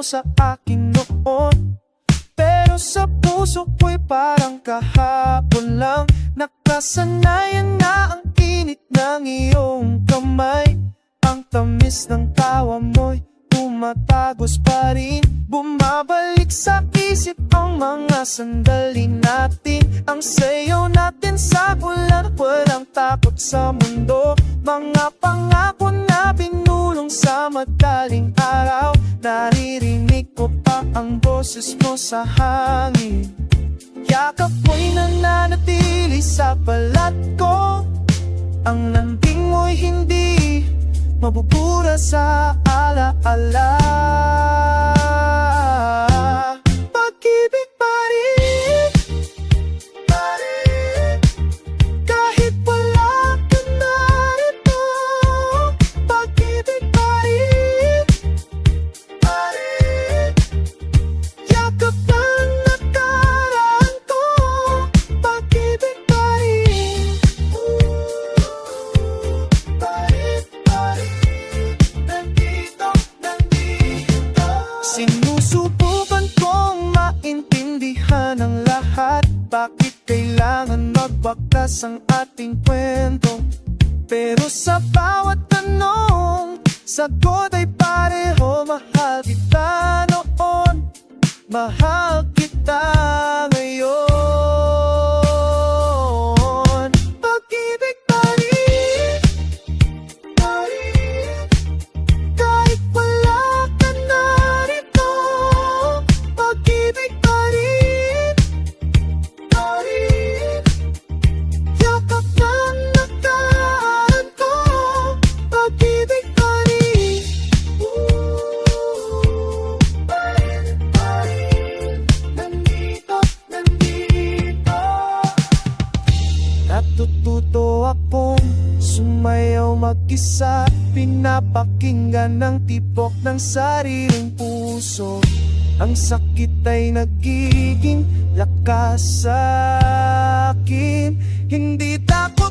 sa akin noon. Pero sa puso ko'y parang kahapon lang. Nakasanayan na ang init ng iyong kamay. Ang tamis ng tawa mo'y tumatagos pa rin. Bumabalik sa isip ang mga sandali natin. Ang sayaw natin sa bulan, walang takot sa mundo. Mga pangako na binulong sa madaling araw. Naririnig ko pa ang boses mo sa hangin. Yakap mo'y nananatili sa balat ko. Ang lambing mo'y hindi mabubura sa alaala. Pag-ibig pa rin, kahit wala ka narito. Pag-ibig pa rin, yakap ang nakaraan ko. Pag-ibig pa rin, nandito, nandito. Sinusubukan kong maintindihan ang lahat. Bakit kailangan magwakas ang ating kwento? Pero sa bawat tanong, sagot ay pareho. Mahal kita noon, mahal kita ngayon. Pag-ibig pa rin, kahit wala ka narito. Pag-ibig pa rin, yakap ng nakaraan ko. Pag-ibig pa rin, nandito, nandito. Natututo akong sumayaw mag-isa. Pinapakinggan ng tibok ng sariling puso. Ang sakit ay nagiging lakas sa akin. Hindi takot